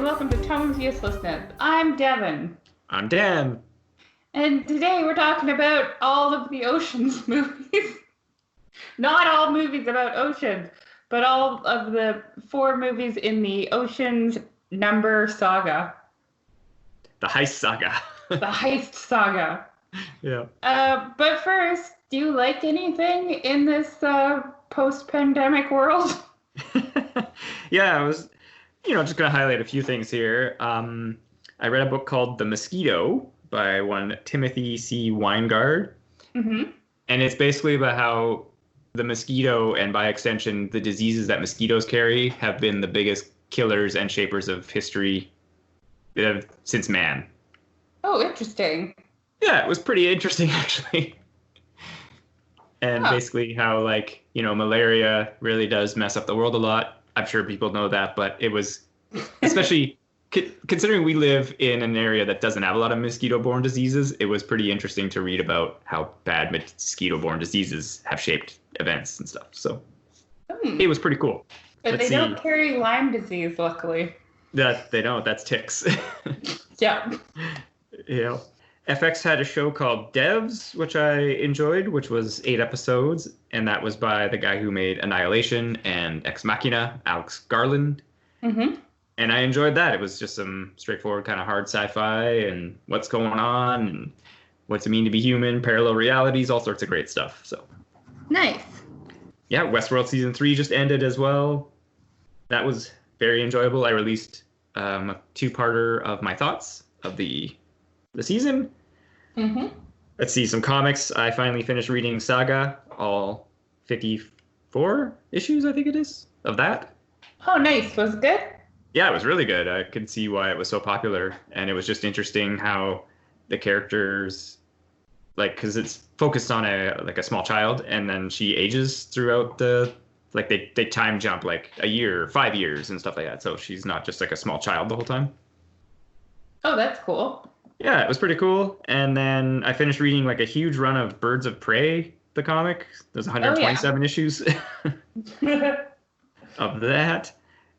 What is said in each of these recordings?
and welcome to Tome of Uselessness. I'm Devin. I'm Dan. And today we're talking about all of the Oceans movies. Not all movies about oceans, but all of the 4 movies in the Oceans number saga. The heist saga. The heist saga. Yeah. But first, do you like anything in this post-pandemic world? Yeah, I was, just going to highlight a few things here. I read a book called The Mosquito by one Timothy C. Weingard. Mm-hmm. And it's basically about how the mosquito, and by extension, the diseases that mosquitoes carry, have been the biggest killers and shapers of history since man. Oh, interesting. Yeah, it was pretty interesting, actually. And basically how, malaria really does mess up the world a lot. I'm sure people know that, but it was, especially considering we live in an area that doesn't have a lot of mosquito-borne diseases, it was pretty interesting to read about how bad mosquito-borne diseases have shaped events and stuff. So it was pretty cool. But they don't carry Lyme disease, luckily. That they don't. That's ticks. Yeah. Yeah. FX had a show called Devs, which I enjoyed, which was 8 episodes, and that was by the guy who made Annihilation and Ex Machina, Alex Garland. Mm-hmm. And I enjoyed that. It was just some straightforward kind of hard sci-fi and what's going on and what's it mean to be human, parallel realities, all sorts of great stuff. So Nice. Yeah, Westworld Season 3 just ended as well. That was very enjoyable. I released a 2-parter of my thoughts of the season. Mm-hmm. Let's see, some comics. I finally finished reading Saga, all 54 issues, I think it is, of that. Oh, nice. Was it good? Yeah, it was really good. I could see why it was so popular. And it was just interesting how the characters, because it's focused on a small child, and then she ages throughout they time jump a year, 5 years and stuff like that. So she's not just a small child the whole time. Oh, that's cool. Yeah, it was pretty cool. And then I finished reading a huge run of Birds of Prey, the comic. There's 127 issues of that.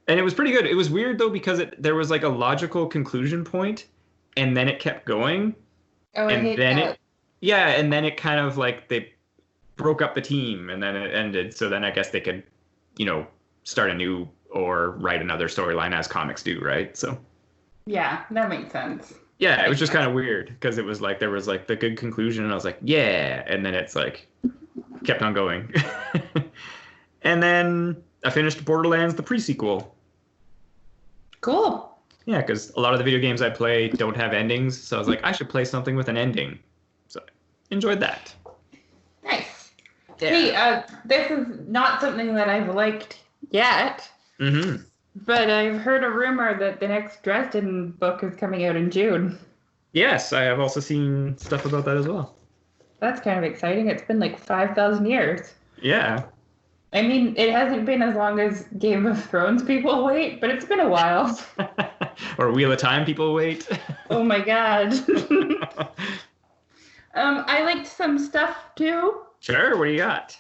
And it was pretty good. It was weird, though, because there was a logical conclusion point, and then it kept going. Oh, I hate that. And then it kind of they broke up the team, and then it ended. So then I guess they could, start anew or write another storyline as comics do, right? So. Yeah, that makes sense. Yeah, it was just kind of weird because it was there was the good conclusion, and I was like, yeah, and then it's kept on going. And then I finished Borderlands, the pre-sequel. Cool. Yeah, because a lot of the video games I play don't have endings, so I was like, I should play something with an ending. So enjoyed that. Nice. Yeah. Hey, this is not something that I've liked yet. Mm-hmm. But I've heard a rumor that the next Dresden book is coming out in June. Yes, I have also seen stuff about that as well. That's kind of exciting. It's been 5,000 years. Yeah. I mean, it hasn't been as long as Game of Thrones people wait, but it's been a while. Or Wheel of Time people wait. Oh my god. I liked some stuff too. Sure, what do you got?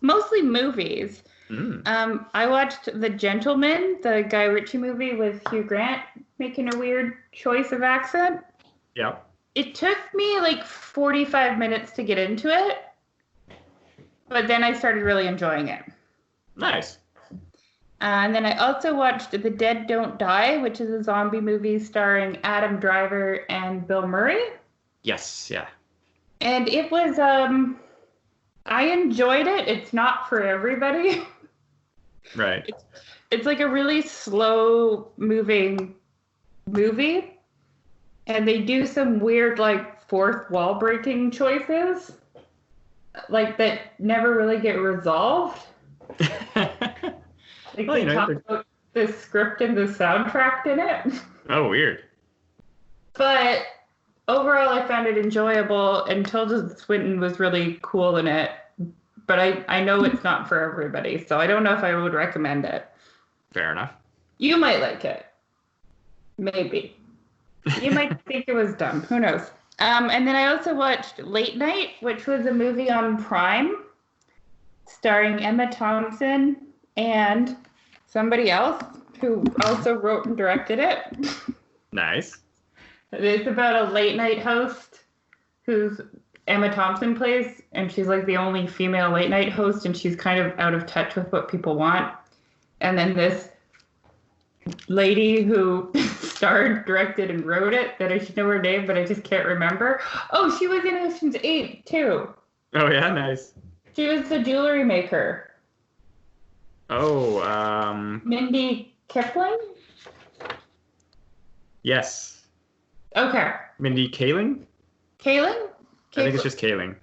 Mostly movies. I watched The Gentleman, the Guy Ritchie movie with Hugh Grant making a weird choice of accent. Yeah. It took me 45 minutes to get into it, but then I started really enjoying it. Nice. And then I also watched The Dead Don't Die, which is a zombie movie starring Adam Driver and Bill Murray. Yes, yeah. And it was, I enjoyed it. It's not for everybody. Right. It's a really slow moving movie, and they do some weird fourth wall breaking choices that never really get resolved. They talk about the script and the soundtrack in it. Oh, weird. But overall, I found it enjoyable, and Tilda Swinton was really cool in it. But I know it's not for everybody, so I don't know if I would recommend it. Fair enough. You might like it. Maybe. You might think it was dumb. Who knows? And then I also watched Late Night, which was a movie on Prime, starring Emma Thompson and somebody else who also wrote and directed it. Nice. It's about a late night host who's Emma Thompson plays, and she's like the only female late night host, and she's kind of out of touch with what people want. And then this lady who starred, directed, and wrote it, that I should know her name, but I just can't remember. Oh, she was in Ocean's 8, too. Oh, yeah, nice. She was the jewelry maker. Oh, Mindy Kaling? Yes. Okay. Mindy Kaling? Kaling? I think it's just Kaling.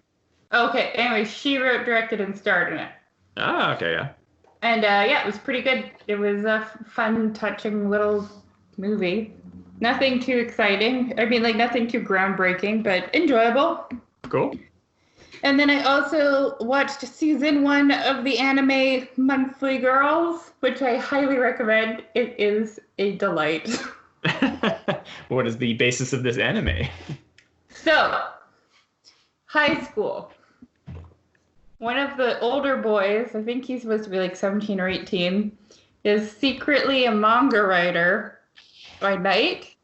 Okay, anyway, she wrote, directed, and starred in it. Ah, okay, yeah. And yeah, it was pretty good. It was a fun, touching little movie. Nothing too exciting. I mean, like, nothing too groundbreaking, but enjoyable. Cool. And then I also watched season 1 of the anime Monthly Girls, which I highly recommend. It is a delight. What is the basis of this anime? So, high school. One of the older boys, I think he's supposed to be like 17 or 18, is secretly a manga writer by night.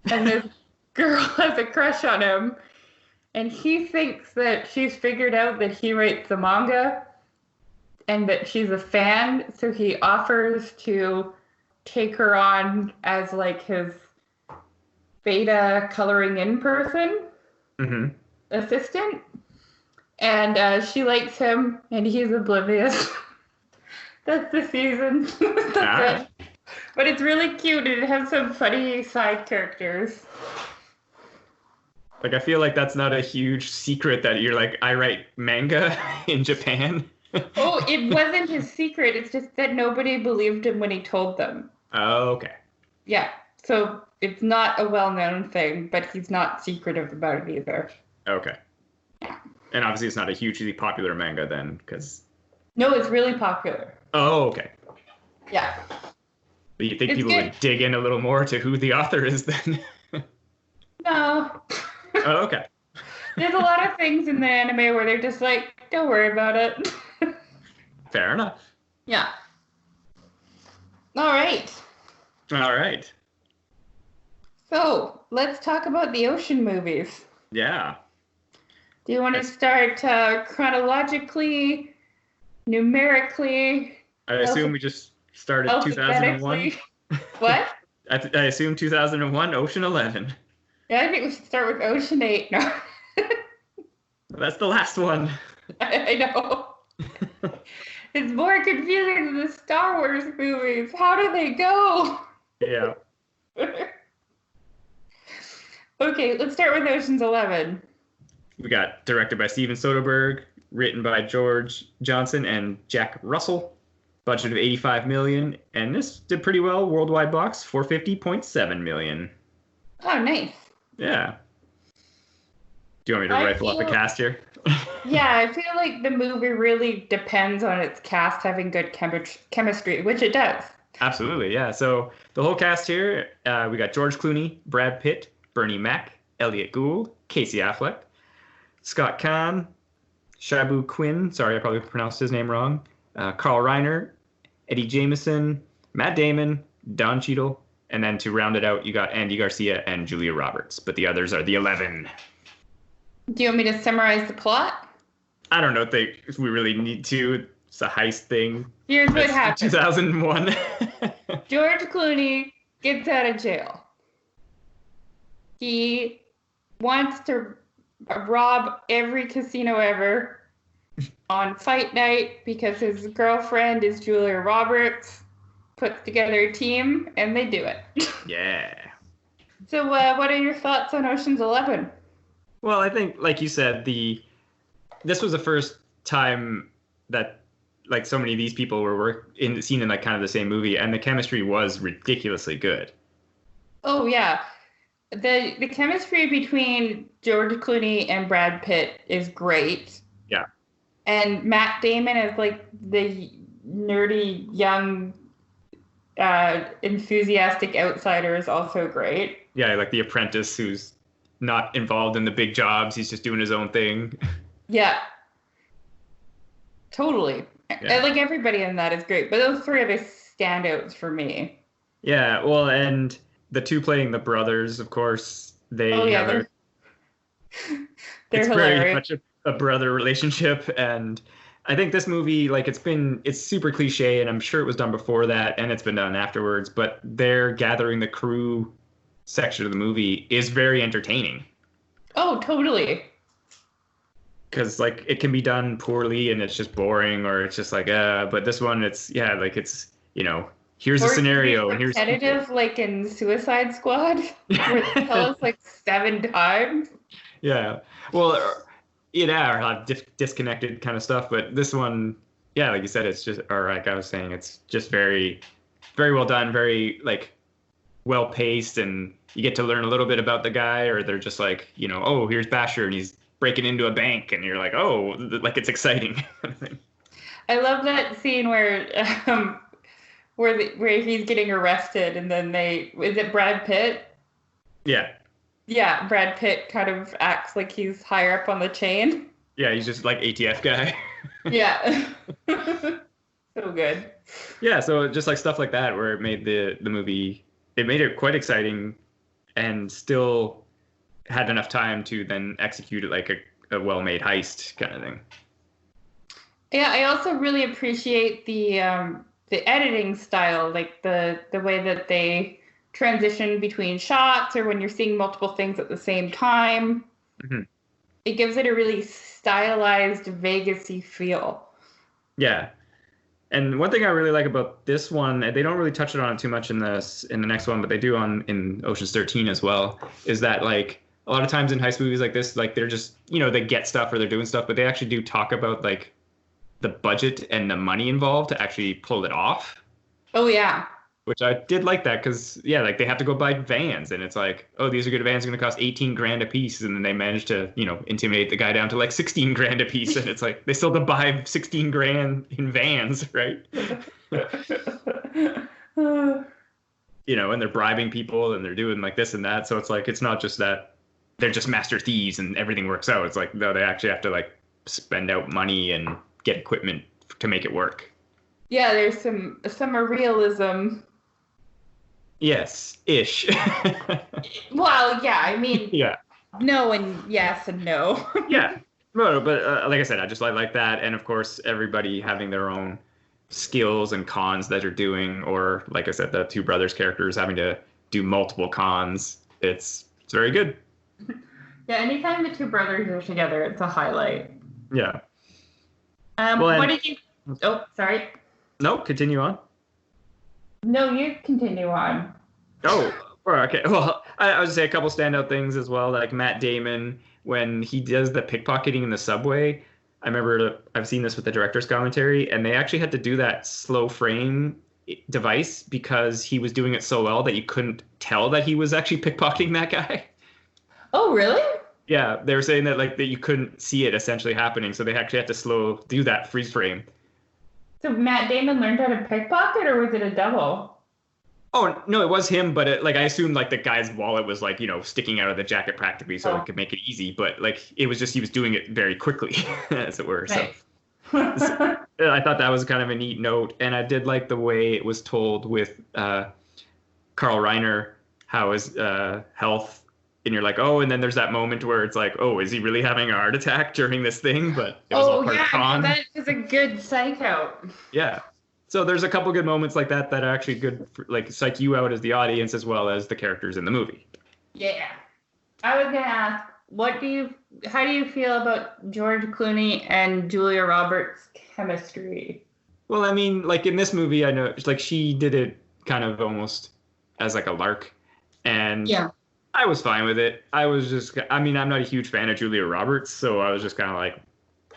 And this girl has a crush on him. And he thinks that she's figured out that he writes the manga and that she's a fan. So he offers to take her on as like his beta coloring in person, assistant. And she likes him, and he's oblivious. That's the season. That's it. But it's really cute, and it has some funny side characters. Like, I feel like that's not a huge secret that you're like, I write manga in Japan. Oh, it wasn't his secret. It's just that nobody believed him when he told them. Oh, okay. Yeah, so it's not a well-known thing, but he's not secretive about it either. Okay. Yeah. And obviously it's not a hugely popular manga then, because... No, it's really popular. Oh, okay. Yeah. But you think people would dig in a little more to who the author is then? No. Oh, okay. There's a lot of things in the anime where they're just like, don't worry about it. Fair enough. Yeah. All right. All right. So, let's talk about the ocean movies. Yeah. Do you want to start chronologically, numerically? I assume we just started 2001. What? I assume 2001, Ocean 11. Yeah, I think we should start with Ocean 8. No. That's the last one. I know. It's more confusing than the Star Wars movies. How do they go? Yeah. Okay, let's start with Ocean's 11. We got directed by Steven Soderbergh, written by George Johnson and Jack Russell. Budget of $85 million, and this did pretty well. Worldwide box, $450.7 million. Oh, nice. Yeah. Do you want me to rifle up the cast here? Yeah, I feel like the movie really depends on its cast having good chemistry, which it does. Absolutely, yeah. So the whole cast here, we got George Clooney, Brad Pitt, Bernie Mac, Elliot Gould, Casey Affleck, Scott Caan, Shabu Quinn, sorry, I probably pronounced his name wrong, Carl Reiner, Eddie Jameson, Matt Damon, Don Cheadle, and then to round it out, you got Andy Garcia and Julia Roberts, but the others are the 11. Do you want me to summarize the plot? I don't know if we really need to. It's a heist thing. Here's what happened. 2001. George Clooney gets out of jail. He wants to rob every casino ever on fight night because his girlfriend is Julia Roberts. Puts together a team, and they do it. Yeah. So what are your thoughts on Ocean's 11? Well, I think, like you said, this was the first time that like so many of these people were seen in like kind of the same movie, and the chemistry was ridiculously good. Oh yeah, the chemistry between George Clooney and Brad Pitt is great. Yeah. And Matt Damon is like the nerdy young enthusiastic outsider is also great. Yeah, like the apprentice who's not involved in the big jobs. He's just doing his own thing. Yeah. Totally. Yeah. Like everybody in that is great. But those three are the standouts for me. Yeah, well, and the two playing the brothers, of course, they have they're it's very hilarious. much a brother relationship. And I think this movie, like, it's super cliche, and I'm sure it was done before that and it's been done afterwards, but their gathering the crew section of the movie is very entertaining. Oh, totally. Because like it can be done poorly and it's just boring, or it's just like but this one, it's like it's here's a Or it could be scenario and here's people. repetitive, like in Suicide Squad, where they tell us like 7 times. Yeah. Well, or have disconnected kind of stuff, but this one, yeah, like you said, it's just, or like I was saying, it's just very, very well done, very like well paced, and you get to learn a little bit about the guy, or they're just like, oh, here's Basher and he's breaking into a bank, and you're like, oh, like it's exciting. I love that scene where he's getting arrested, and then is it Brad Pitt? Yeah. Yeah, Brad Pitt kind of acts like he's higher up on the chain. Yeah, he's just like ATF guy. Yeah. So good. Yeah, so just like stuff like that, where it made the movie, it made it quite exciting, and still had enough time to then execute it like a well-made heist kind of thing. Yeah, I also really appreciate the editing style, like the way that they transition between shots, or when you're seeing multiple things at the same time. Mm-hmm. It gives it a really stylized, Vegas-y feel. Yeah. And one thing I really like about this one, they don't really touch it on it too much in the next one, but they do in Ocean's 13 as well, is that like a lot of times in heist movies like this, like they're just, they get stuff or they're doing stuff, but they actually do talk about like the budget and the money involved to actually pull it off. Oh, yeah. Which I did like that, because like they have to go buy vans, and it's like, oh, these are good vans, going to cost 18 grand a piece, and then they manage to intimidate the guy down to like 16 grand a piece, and it's like they still have to buy 16 grand in vans, right? And they're bribing people and they're doing like this and that, so it's like it's not just that they're just master thieves and everything works out. It's like, no, they actually have to like spend out money and get equipment to make it work. Yeah, there's some realism. Yes, ish. Well, yeah, I mean, yeah. No and yes and no. Yeah, no, but like I said, I just like that, and of course, everybody having their own skills and cons that they're doing, or like I said, the two brothers characters having to do multiple cons. It's very good. Yeah, anytime the two brothers are together, it's a highlight. Yeah. What did you? Oh, sorry. No, continue on. No, you continue on. Oh, okay. Well, I would say a couple standout things as well, like Matt Damon when he does the pickpocketing in the subway. I remember I've seen this with the director's commentary, and they actually had to do that slow frame device because he was doing it so well that you couldn't tell that he was actually pickpocketing that guy. Oh, really? Yeah, they were saying that like that you couldn't see it essentially happening, so they actually had to do that freeze frame. So Matt Damon learned how to pickpocket, or was it a double? Oh, no, it was him, but I assumed like the guy's wallet was like, sticking out of the jacket practically, so it could make it easy. But like it was just he was doing it very quickly, as it were. Nice. So I thought that was kind of a neat note, and I did like the way it was told with Carl Reiner, how his health. And you're like, oh, and then there's that moment where it's like, oh, is he really having a heart attack during this thing? But it was all part of con. That is a good psych out. Yeah. So there's a couple good moments like that are actually good for, like, psych you out as the audience as well as the characters in the movie. Yeah. I was gonna ask, how do you feel about George Clooney and Julia Roberts' chemistry? Well, I mean, like in this movie, I know like she did it kind of almost as like a lark, and yeah. I was fine with it. I'm not a huge fan of Julia Roberts, so I was just kind of like,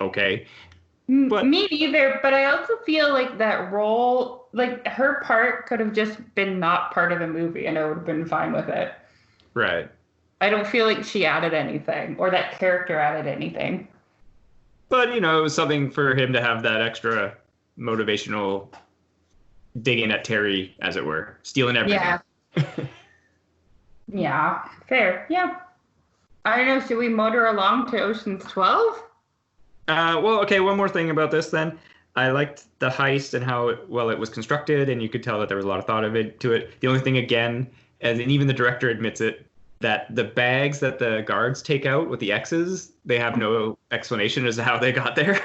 okay. But, me neither, but I also feel like that role, like her part could have just been not part of the movie and I would have been fine with it. Right. I don't feel like she added anything or that character added anything. But, it was something for him to have that extra motivational digging at Terry, as it were, stealing everything. Yeah. Yeah, fair. Yeah. I don't know. Should we motor along to Ocean's 12? Well, okay. One more thing about this then. I liked the heist and how well it was constructed, and you could tell that there was a lot of thought of it to it. The only thing, again, and even the director admits it, that the bags that the guards take out with the X's, they have no explanation as to how they got there.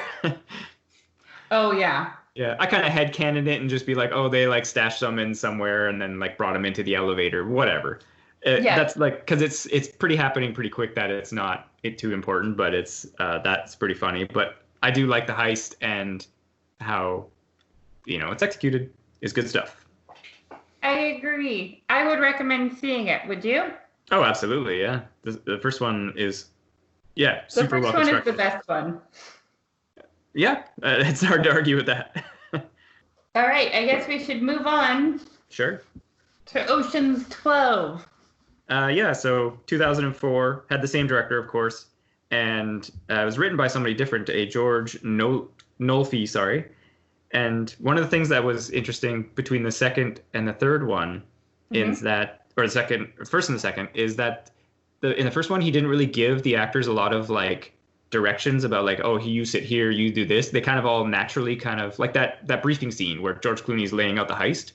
Oh, yeah. Yeah, I kind of headcanoned it and just be like, oh, they like stashed some in somewhere and then like brought them into the elevator, whatever. Yeah. That's like, because it's pretty happening pretty quick that it's not too important, but that's pretty funny. But I do like the heist and how, it's executed is good stuff. I agree. I would recommend seeing it. Would you? Oh, absolutely, yeah. The first one is, super well constructed. The first one is the best one. Yeah, it's hard to argue with that. All right, I guess we should move on. Sure. To Ocean's 12. So 2004, had the same director, of course, and it was written by somebody different, a George Nolfi, sorry. And one of the things that was interesting between the second and the third one is that, or the first and the second, is that in the first one, he didn't really give the actors a lot of like directions about like, oh, you sit here, you do this. They kind of all naturally kind of like that briefing scene where George Clooney's laying out the heist.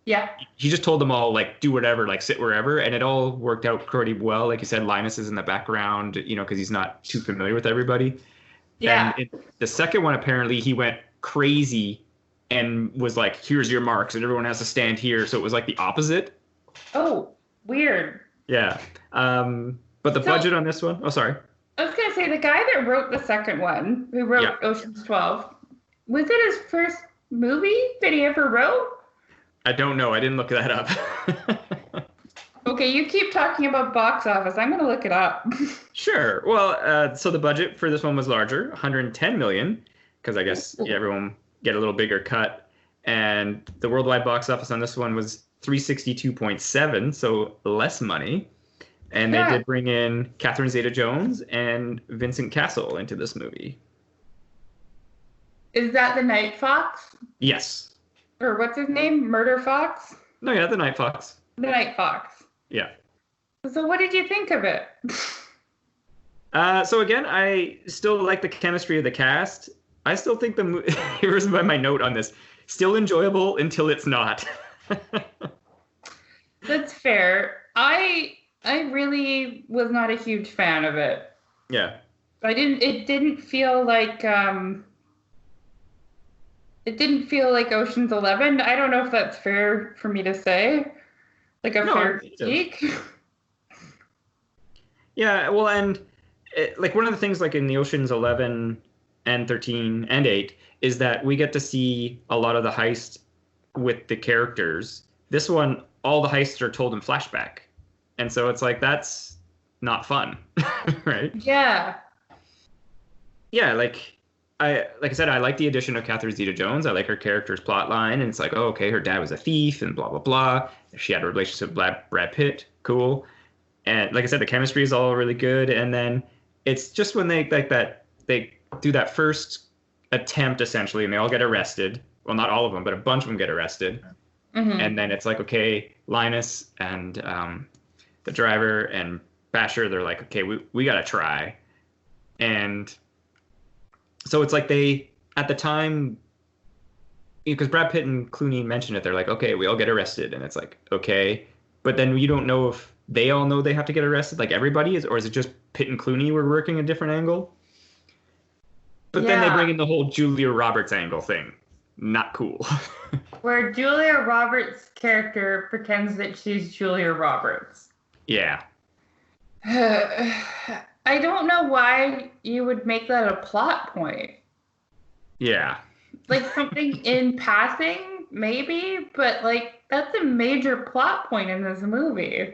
Yeah. He just told them all like, do whatever, like sit wherever. And it all worked out pretty well. Like you said, Linus is in the background, because he's not too familiar with everybody. Yeah. And in the second one, apparently he went crazy and was like, here's your marks and everyone has to stand here. So it was like the opposite. Oh, weird. Yeah. But the budget on this one, oh, sorry. I was going to say, the guy that wrote the second one, who wrote Ocean's 12, was it his first movie that he ever wrote? I don't know. I didn't look that up. Okay, you keep talking about box office. I'm going to look it up. Sure. Well, so the budget for this one was larger, 110 million, because I guess everyone get a little bigger cut. And the worldwide box office on this one was 362.7, so less money. And they did bring in Catherine Zeta-Jones and Vincent Cassel into this movie. Is that the Night Fox? Yes. Or what's his name? Murder Fox? No, yeah, the Night Fox. The Night Fox. Yeah. So what did you think of it? So again, I still like the chemistry of the cast. I still think here's my note on this. Still enjoyable until it's not. That's fair. I really was not a huge fan of it. Yeah. It didn't feel like Ocean's 11. I don't know if that's fair for me to say. Like fair critique. Yeah, well, and like one of the things like in the Ocean's 11 and 13 and 8 is that we get to see a lot of the heist with the characters. This one, all the heists are told in flashback. And so it's like, that's not fun, right? Yeah. Yeah, like I said, I like the addition of Catherine Zeta-Jones. I like her character's plot line. And it's like, oh, okay, her dad was a thief and blah, blah, blah. She had a relationship with Brad Pitt. Cool. And like I said, the chemistry is all really good. And then it's just when they do that first attempt, essentially, and they all get arrested. Well, not all of them, but a bunch of them get arrested. Mm-hmm. And then it's like, okay, Linus and the driver and Basher, they're like, okay, we got to try. And so it's like they, at the time, because Brad Pitt and Clooney mentioned it, they're like, okay, we all get arrested. And it's like, okay. But then you don't know if they all know they have to get arrested, like everybody is, or is it just Pitt and Clooney were working a different angle? But then they bring in the whole Julia Roberts angle thing. Not cool. Where Julia Roberts' character pretends that she's Julia Roberts. Yeah. I don't know why you would make that a plot point. Yeah. Like something in passing, maybe, but like that's a major plot point in this movie.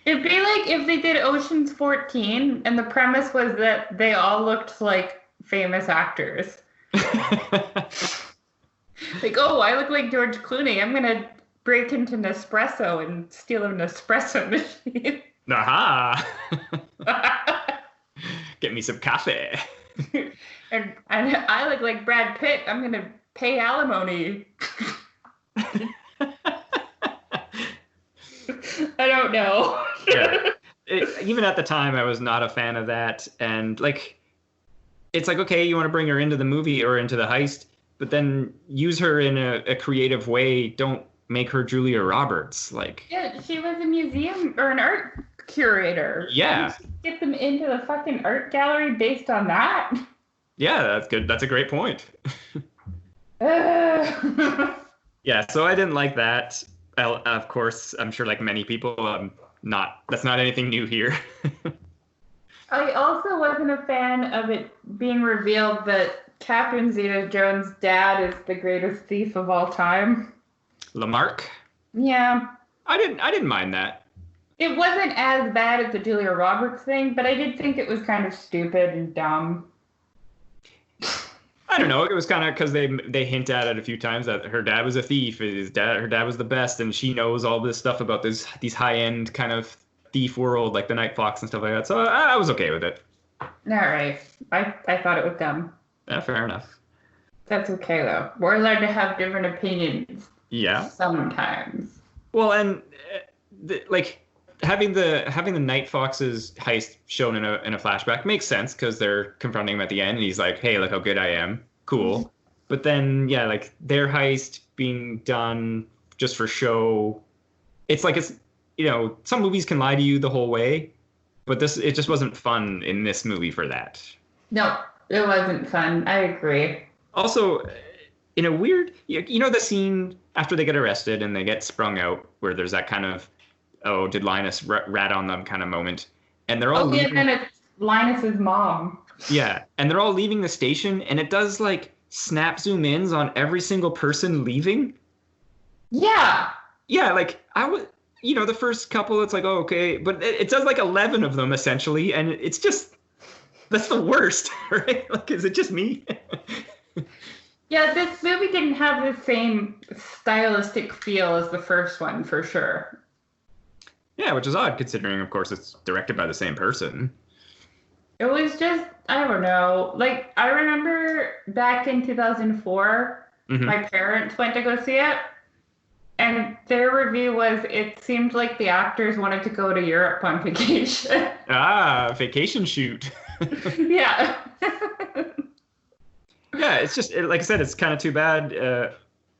It'd be like if they did Ocean's 14 and the premise was that they all looked like famous actors. Like, oh, I look like George Clooney. I'm going to break into Nespresso and steal a Nespresso machine. Aha! Get me some coffee. and I look like Brad Pitt. I'm going to pay alimony. I don't know. Yeah. Even at the time, I was not a fan of that. And, like, it's like, okay, you want to bring her into the movie or into the heist, but then use her in a creative way. Don't make her Julia Roberts. Like, yeah, she was a museum or an art curator. Yeah. Get them into the fucking art gallery based on that. Yeah, that's good. That's a great point. Ugh. Yeah, so I didn't like that. Of course, I'm sure like many people, that's not anything new here. I also wasn't a fan of it being revealed that Catherine Zeta-Jones' dad is the greatest thief of all time. Lamarck? Yeah. I didn't mind that. It wasn't as bad as the Julia Roberts thing, but I did think it was kind of stupid and dumb. I don't know. It was kind of because they hint at it a few times that her dad was a thief. Her dad was the best, and she knows all this stuff about these high-end kind of thief world, like the Night Fox and stuff like that. So I was okay with it. All right. I thought it was dumb. Yeah, fair enough. That's okay, though. We're allowed to have different opinions. Yeah. Sometimes. Well, and having the Night Fox's heist shown in a flashback makes sense because they're confronting him at the end, and he's like, "Hey, look how good I am, cool." But then, yeah, like their heist being done just for show, it's some movies can lie to you the whole way, but it just wasn't fun in this movie for that. No, it wasn't fun. I agree. Also, in a weird, the scene after they get arrested and they get sprung out, where there's that kind of, oh, did Linus rat on them kind of moment. And they're all leaving. And it's Linus's mom. Yeah, and they're all leaving the station, and it does like snap zoom ins on every single person leaving. Yeah. Yeah, like I would, the first couple, it's like, oh, okay, but it does like 11 of them essentially, and it's just, that's the worst, right? Like, is it just me? Yeah, this movie didn't have the same stylistic feel as the first one, for sure. Yeah, which is odd considering, of course, it's directed by the same person. It was just, I don't know. Like, I remember back in 2004, my parents went to go see it, and their review was, it seemed like the actors wanted to go to Europe on vacation. Ah, vacation shoot. Yeah. Yeah, it's just, like I said, it's kind of too bad.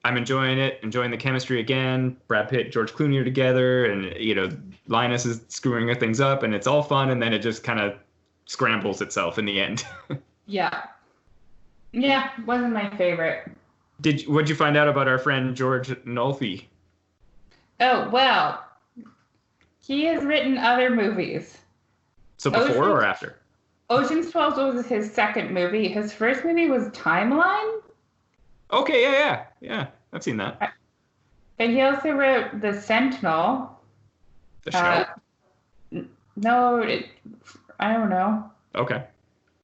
I'm enjoying it, enjoying the chemistry again. Brad Pitt, George Clooney are together, and Linus is screwing things up, and it's all fun, and then it just kind of scrambles itself in the end. Yeah. Yeah, wasn't my favorite. What'd you find out about our friend George Nolfi? Oh, well, he has written other movies. So before or after? Ocean's 12 was his second movie. His first movie was Timeline. Okay, yeah. I've seen that. And he also wrote The Sentinel. The show? No, I don't know. Okay.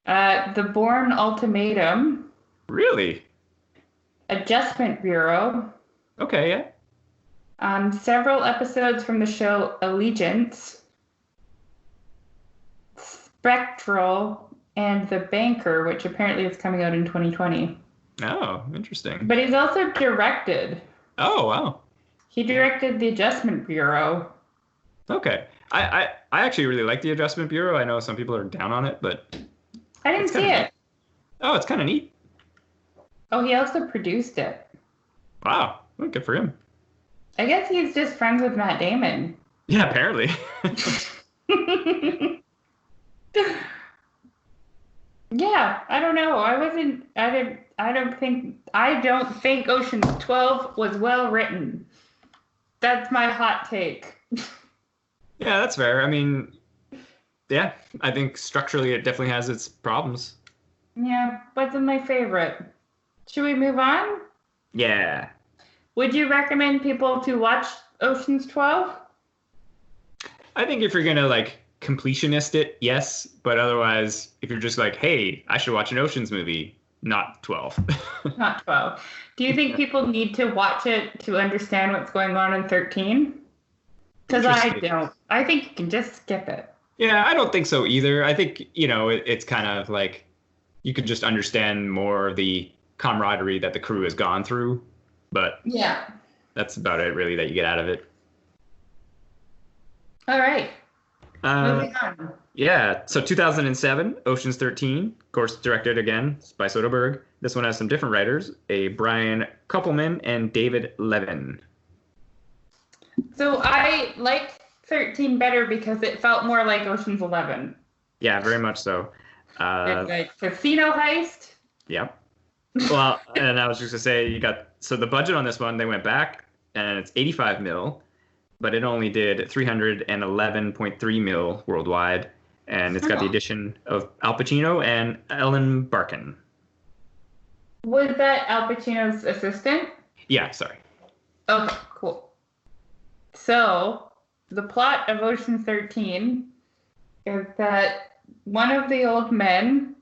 The Bourne Ultimatum. Really? Adjustment Bureau. Okay, yeah. Several episodes from the show Allegiance. Spectral, and The Banker, which apparently is coming out in 2020. Oh, interesting. But he's also directed. Oh, wow. He directed The Adjustment Bureau. Okay. I actually really like The Adjustment Bureau. I know some people are down on it, but I didn't see it. Neat. Oh, it's kind of neat. Oh, he also produced it. Wow. Well, good for him. I guess he's just friends with Matt Damon. Yeah, apparently. Yeah, I don't know. I don't think Ocean's 12 was well written. That's my hot take. Yeah, that's fair. I mean, yeah, I think structurally it definitely has its problems. Yeah, wasn't my favorite. Should we move on? Yeah. Would you recommend people to watch Ocean's 12? I think if you're going to like completionist it, yes, but otherwise if you're just like, hey, I should watch an Ocean's movie, not 12. Not 12. Do you think people need to watch it to understand what's going on in 13? Because I don't. I think you can just skip it. Yeah, I don't think so either. I think, it's kind of like you could just understand more of the camaraderie that the crew has gone through, but yeah, that's about it really that you get out of it. All right. Moving on. Yeah, so 2007, Ocean's 13, of course, directed again by Soderbergh. This one has some different writers, a Brian Koppelman and David Levin. So I liked 13 better because it felt more like Ocean's 11. Yeah, very much so. It's like casino heist. Yep. Well, and I was just going to say, so the budget on this one, they went back, and it's 85 mil, but it only did 311.3 mil worldwide, and it's got the addition of Al Pacino and Ellen Barkin. Was that Al Pacino's assistant? Yeah, sorry. Okay, cool. So, the plot of Ocean 13 is that one of the old men...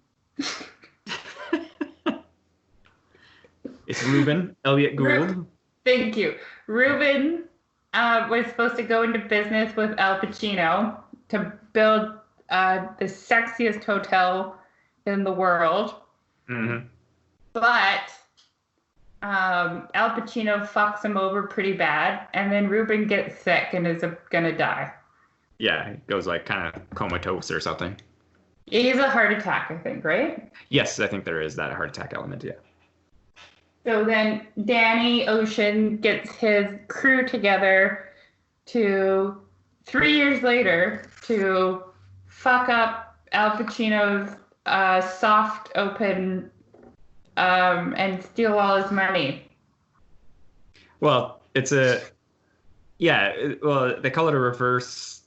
It's Reuben Elliott Gould. Thank you. Reuben was supposed to go into business with Al Pacino to build the sexiest hotel in the world. Mm-hmm. But Al Pacino fucks him over pretty bad, and then Reuben gets sick and is gonna die. Yeah, he goes like kind of comatose or something. He's a heart attack, I think, right? Yes, I think there is that heart attack element, yeah. So then Danny Ocean gets his crew together 3 years later to fuck up Al Pacino's soft open and steal all his money. Well, they call it a reverse,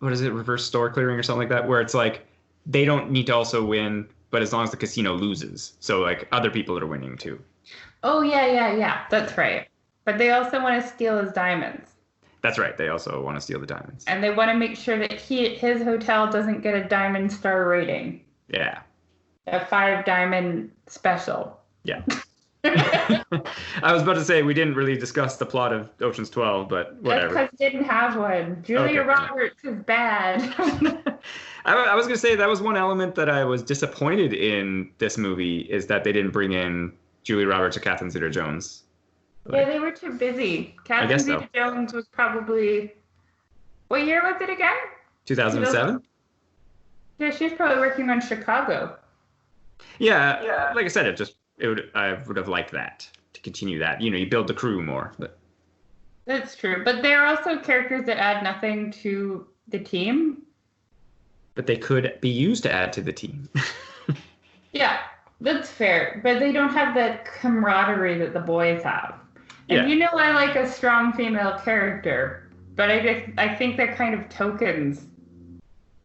reverse store clearing or something like that, where it's like they don't need to also win, but as long as the casino loses. So like other people are winning too. Oh, yeah. That's right. But they also want to steal his diamonds. That's right. They also want to steal the diamonds. And they want to make sure that his hotel doesn't get a diamond star rating. Yeah. A 5-diamond special. Yeah. I was about to say we didn't really discuss the plot of Ocean's 12, but whatever. That's because it didn't have one. Julia Roberts is bad. I was going to say that was one element that I was disappointed in this movie is that they didn't bring in Julia Roberts or Catherine Zeta-Jones. Yeah, they were too busy. Catherine Zeta-Jones was probably... What year was it again? 2007? Yeah, she was probably working on Chicago. Yeah, like I said, I would have liked that, to continue that. You build the crew more. But that's true. But there are also characters that add nothing to the team. But they could be used to add to the team. Yeah. That's fair, but they don't have the camaraderie that the boys have. And I like a strong female character, but I think they're kind of tokens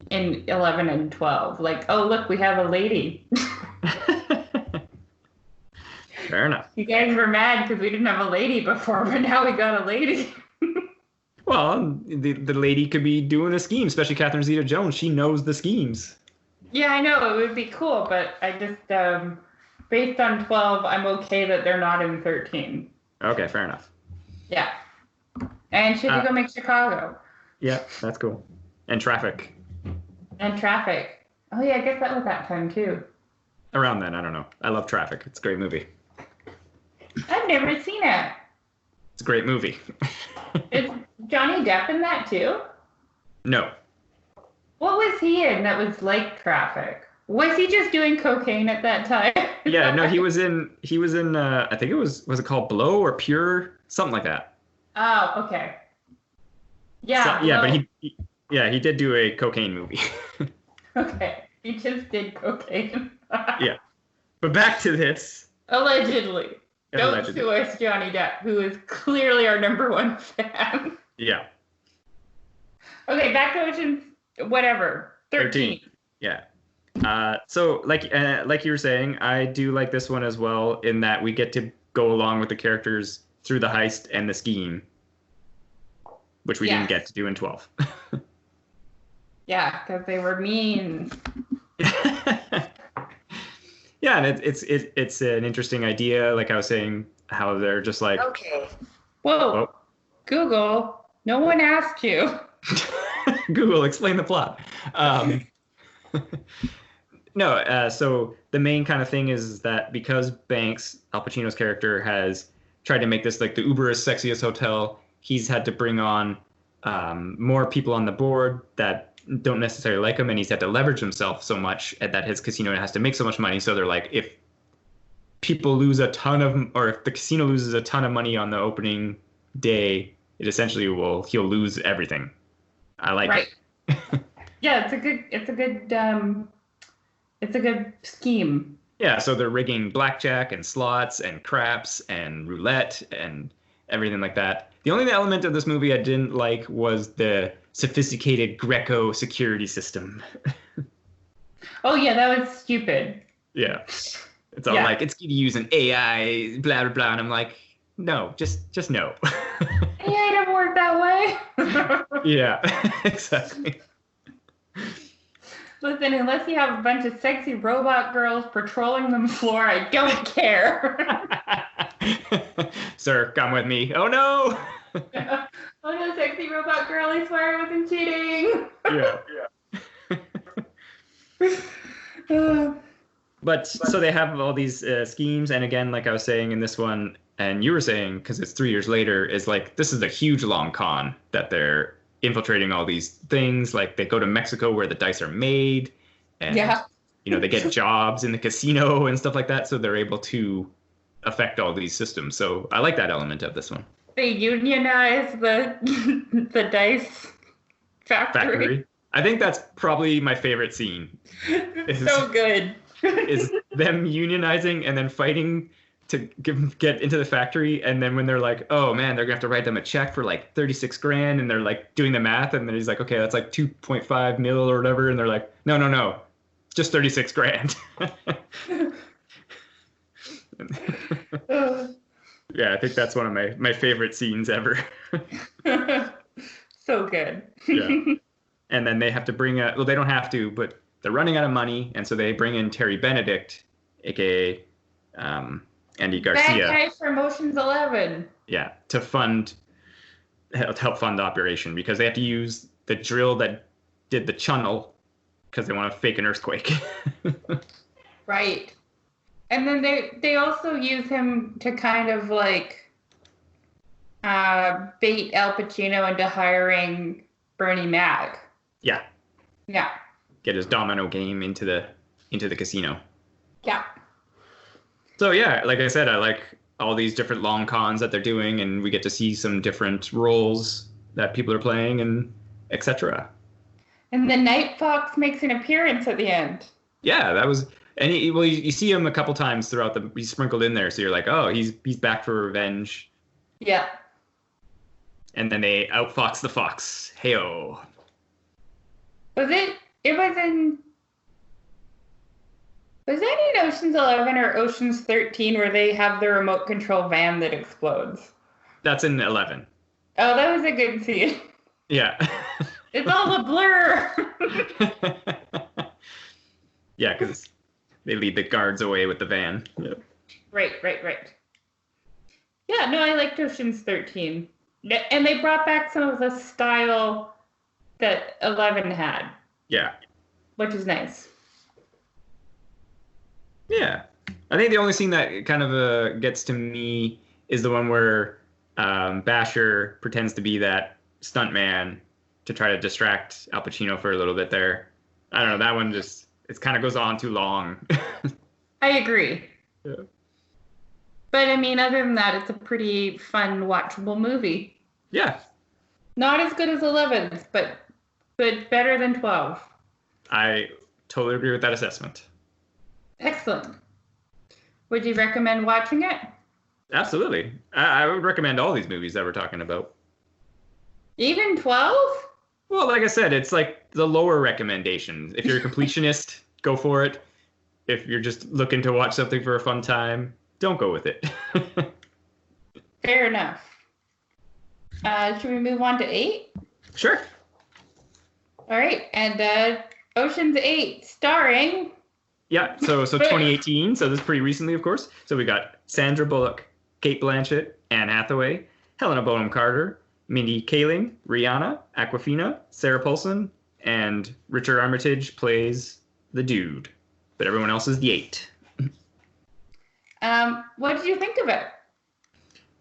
in 11 and 12. Like, oh, look, we have a lady. Fair enough. You guys were mad because we didn't have a lady before, but now we got a lady. Well, the lady could be doing a scheme, especially Catherine Zeta-Jones. She knows the schemes. Yeah, I know, it would be cool, but I just, based on 12, I'm okay that they're not in 13. Okay, fair enough. Yeah. And she had to go make Chicago. Yeah, that's cool. And Traffic. Oh, yeah, I guess that was that time, too. Around then, I don't know. I love Traffic. It's a great movie. I've never seen it. It's a great movie. Is Johnny Depp in that, too? No. What was he in that was like Traffic? Was he just doing cocaine at that time? Yeah, no, he was in I think was it called Blow or Pure? Something like that. Oh, okay. Yeah. So, yeah, but he did do a cocaine movie. Okay. He just did cocaine. Yeah. But back to this. Allegedly. Don't sue us, Johnny Depp, who is clearly our #1 fan. Yeah. Okay, back to Ocean's whatever. 13. Yeah. So like you were saying, I do like this one as well in that we get to go along with the characters through the heist and the scheme, which we didn't get to do in 12. Yeah, because they were mean. Yeah, and it's an interesting idea. Like I was saying, how they're just like, okay. Whoa. Google, no one asked you. Google, explain the plot. No, so the main kind of thing is that because Banks, Al Pacino's character, has tried to make this like the uberest, sexiest hotel, he's had to bring on more people on the board that don't necessarily like him, and he's had to leverage himself so much that his casino has to make so much money. So they're like, if people lose a ton of, or if the casino loses a ton of money on the opening day, it essentially he'll lose everything. I like Right. it. Yeah, it's a good scheme. Yeah, so they're rigging blackjack and slots and craps and roulette and everything like that. The only element of this movie I didn't like was the sophisticated Greco security system. Oh yeah, that was stupid. Yeah. It's all like, it's going to use an AI, blah, blah, blah. And I'm like, no, just no. AI don't work that way. Yeah, exactly. Listen, unless you have a bunch of sexy robot girls patrolling the floor, I don't care. Sir, come with me. Oh, no. Oh, no, sexy robot girl, I swear I wasn't cheating. Yeah. But so they have all these schemes. And again, like I was saying in this one, and you were saying, because it's 3 years later, is like, this is a huge long con that they're infiltrating all these things. Like they go to Mexico where the dice are made, and they get jobs in the casino and stuff like that, so they're able to affect all these systems. So I like that element of this one. They unionize the dice factory. I think that's probably my favorite scene. So good. Is them unionizing and then fighting to get into the factory, and then when they're like, oh man, they're gonna have to write them a check for like 36 grand, and they're like doing the math, and then he's like, okay, that's like 2.5 mil or whatever, and they're like, no, just 36 grand. Yeah, I think that's one of my favorite scenes ever. So good. Yeah. And then they have to bring they don't have to, but they're running out of money, and so they bring in Terry Benedict, aka Andy Garcia. Bad guy from Ocean's 11. Yeah, to help fund the operation, because they have to use the drill that did the channel because they want to fake an earthquake. Right. And then they also use him to kind of like bait Al Pacino into hiring Bernie Mac. Yeah. Yeah. Get his domino game into the casino. Yeah. So yeah, like I said, I like all these different long cons that they're doing, and we get to see some different roles that people are playing, and etc. And the Night Fox makes an appearance at the end. Yeah, that was, and you see him a couple times throughout he's sprinkled in there, so you're like, oh, he's back for revenge. Yeah. And then they outfox the fox. Heyo. Was that in Ocean's 11 or Ocean's 13 where they have the remote control van that explodes? That's in 11. Oh, that was a good scene. Yeah. It's all a blur. Yeah, because they lead the guards away with the van. Yeah. Right. Yeah, no, I liked Ocean's 13. And they brought back some of the style that 11 had. Yeah. Which is nice. Yeah. I think the only scene that kind of gets to me is the one where Basher pretends to be that stuntman to try to distract Al Pacino for a little bit there. I don't know, that one just, it kind of goes on too long. I agree. Yeah. But I mean, other than that, it's a pretty fun, watchable movie. Yeah. Not as good as 11's, but better than 12. I totally agree with that assessment. Excellent. Would you recommend watching it? Absolutely. I would recommend all these movies that we're talking about. Even 12? Well, like I said, it's like the lower recommendations. If you're a completionist, go for it. If you're just looking to watch something for a fun time, don't go with it. Fair enough. Should we move on to 8? Sure. All right. And Ocean's 8, starring... Yeah, so 2018, so this is pretty recently, of course. So we got Sandra Bullock, Cate Blanchett, Anne Hathaway, Helena Bonham Carter, Mindy Kaling, Rihanna, Awkwafina, Sarah Paulson, and Richard Armitage plays the dude. But everyone else is the 8. What did you think of it?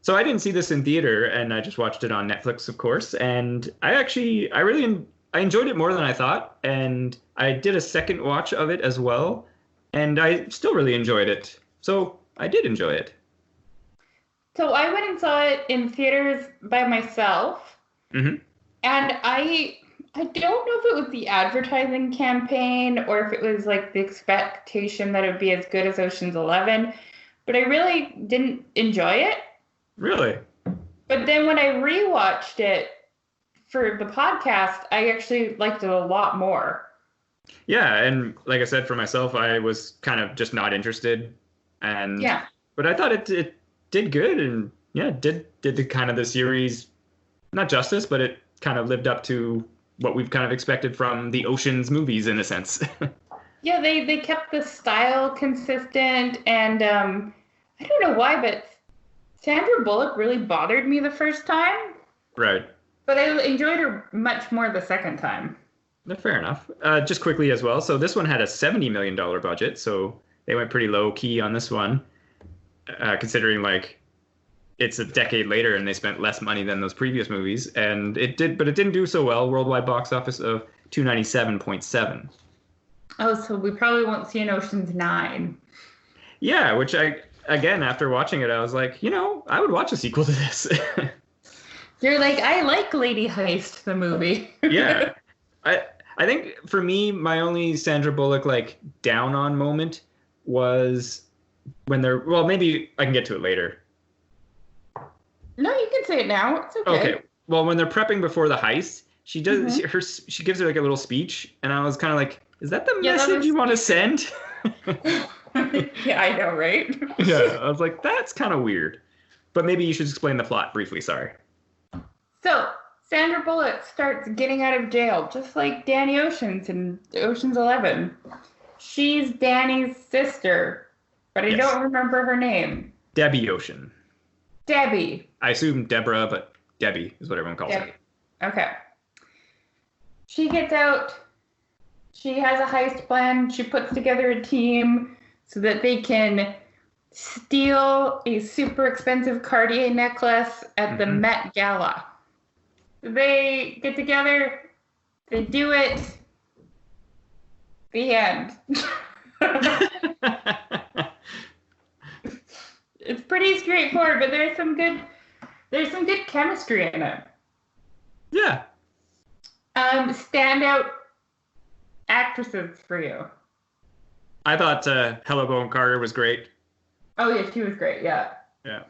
So I didn't see this in theater, and I just watched it on Netflix, of course. And I enjoyed it more than I thought. And I did a second watch of it as well. And I still really enjoyed it. So I did enjoy it. So I went and saw it in theaters by myself. Mm-hmm. And I don't know if it was the advertising campaign or if it was like the expectation that it would be as good as Ocean's 11, but I really didn't enjoy it. Really? But then when I rewatched it for the podcast, I actually liked it a lot more. Yeah, and like I said, for myself, I was kind of just not interested, and Yeah. But I thought it did good, and yeah, did the kind of the series not justice, but it kind of lived up to what we've kind of expected from the Ocean's movies in a sense. Yeah, they kept the style consistent, and I don't know why, but Sandra Bullock really bothered me the first time. Right. But I enjoyed her much more the second time. Fair enough. Just quickly as well. So this one had a $70 million budget, so they went pretty low key on this one, considering like it's a decade later and they spent less money than those previous movies. And it didn't do so well. Worldwide box office of 297.7. Oh, so we probably won't see an Ocean's 9. Yeah, which again, after watching it, I was like, I would watch a sequel to this. You're like, I like Lady Heist, the movie. Yeah. I think for me, my only Sandra Bullock like down on moment was when well, maybe I can get to it later. No, you can say it now. It's okay. Okay. Well, when they're prepping before the heist, she does she gives her like a little speech, and I was kind of like, is that the message you want to send? Yeah, I know, right? Yeah, I was like, that's kind of weird. But maybe you should explain the plot briefly. Sorry. So Sandra Bullock starts getting out of jail, just like Danny Ocean's in Ocean's 11. She's Danny's sister, but I don't remember her name. Debbie Ocean. Debbie. I assume Deborah, but Debbie is what everyone calls her. Okay. She gets out. She has a heist plan. She puts together a team so that they can steal a super expensive Cartier necklace at the Met Gala. They get together. They do it. The end. It's pretty straightforward, but there's some good chemistry in it. Yeah. Standout actresses for you. I thought Helena Bonham Carter was great. Oh yeah, she was great. Yeah. Yeah.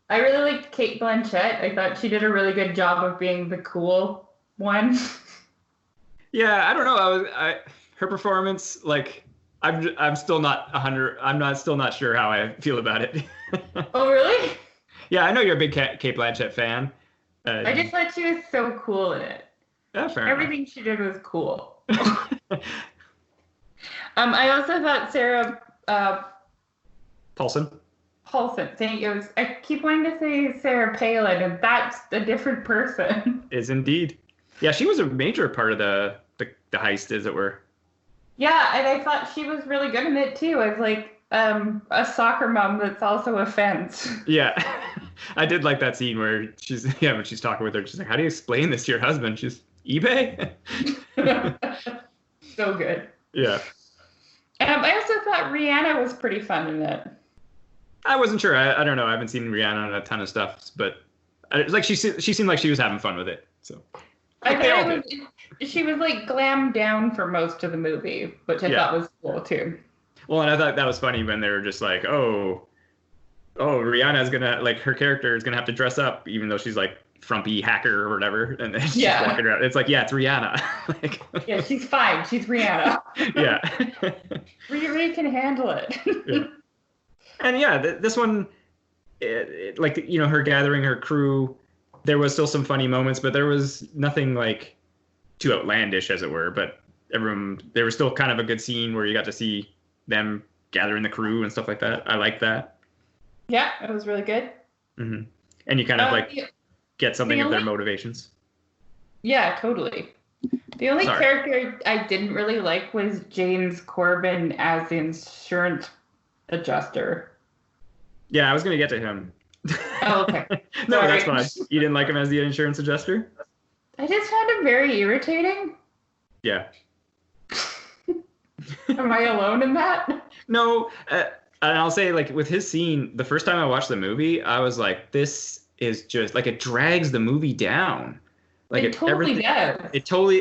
I really liked Cate Blanchett. I thought she did a really good job of being the cool one. Yeah, I don't know. Her performance, like, I'm still not 100. Still not sure how I feel about it. Oh really? Yeah, I know you're a big Cate Blanchett fan. I just thought she was so cool in it. Yeah, fair Everything enough. she did was cool. I also thought Sarah Paulson. Thank you. I keep wanting to say Sarah Palin, and that's a different person. Is indeed. Yeah, she was a major part of the heist, as it were. Yeah, and I thought she was really good in it too, as like a soccer mom that's also a fence. Yeah, I did like that scene where when she's talking with her, she's like, "How do you explain this to your husband?" She's eBay. So good. Yeah. I also thought Rihanna was pretty fun in it. I wasn't sure. I don't know. I haven't seen Rihanna on a ton of stuff, but like she seemed like she was having fun with it. So she was like glammed down for most of the movie, which I thought was cool too. Well, and I thought that was funny when they were just like, oh, Rihanna's gonna, like, her character is gonna have to dress up, even though she's like frumpy hacker or whatever, and then she's walking around. It's like, yeah, it's Rihanna. Like, yeah, she's fine. She's Rihanna. Yeah. Riri can handle it. Yeah. And yeah, this one, like, her gathering her crew, there was still some funny moments, but there was nothing like too outlandish, as it were. But there was still kind of a good scene where you got to see them gathering the crew and stuff like that. I like that. Yeah, it was really good. Mm-hmm. And you kind of get something of their motivations. Yeah, totally. The only character I didn't really like was James Corbin as the insurance adjuster. Yeah, I was going to get to him. Oh, okay. No, that's fine. You didn't like him as the insurance adjuster? I just found him very irritating. Yeah. Am I alone in that? No, And I'll say, like, with his scene, the first time I watched the movie, I was like, this is just like, it drags the movie down. Like It totally does.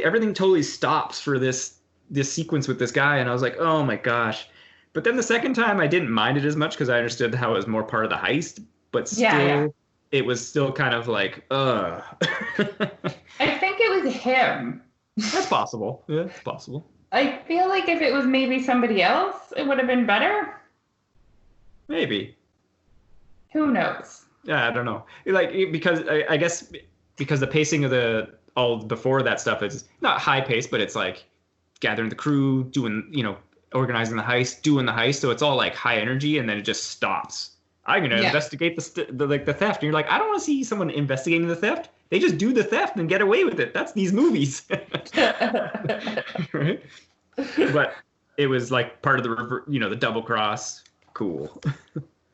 Everything totally stops for this sequence with this guy, and I was like, oh my gosh. But then the second time I didn't mind it as much because I understood how it was more part of the heist, but still it was still kind of like, ugh. I think it was him. That's possible. Yeah, it's possible. I feel like if it was maybe somebody else, it would have been better. Maybe. Who knows? Yeah, I don't know. Like, because I guess because the pacing of all before that stuff is not high pace, but it's like gathering the crew, doing, organizing the heist, doing the heist. So it's all like high energy, and then it just stops. I'm gonna investigate the theft, and you're like, I don't want to see someone investigating the theft. They just do the theft and get away with it. That's these movies, right? But it was like part of the double cross. Cool.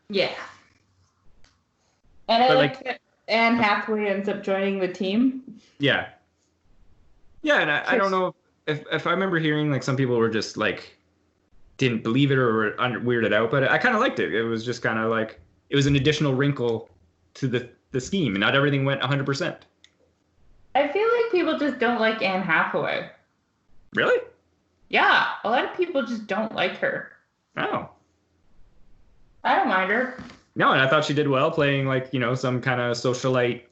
Yeah. And I like that Anne Hathaway ends up joining the team. Yeah. Yeah, and I don't know if I remember hearing like some people were just like didn't believe it or were weirded out, but I kind of liked it. It was just kind of like it was an additional wrinkle to the scheme, and not everything went 100%. I feel like people just don't like Anne Hathaway. Really? Yeah, a lot of people just don't like her. Oh. I don't mind her. No, and I thought she did well playing like, some kind of socialite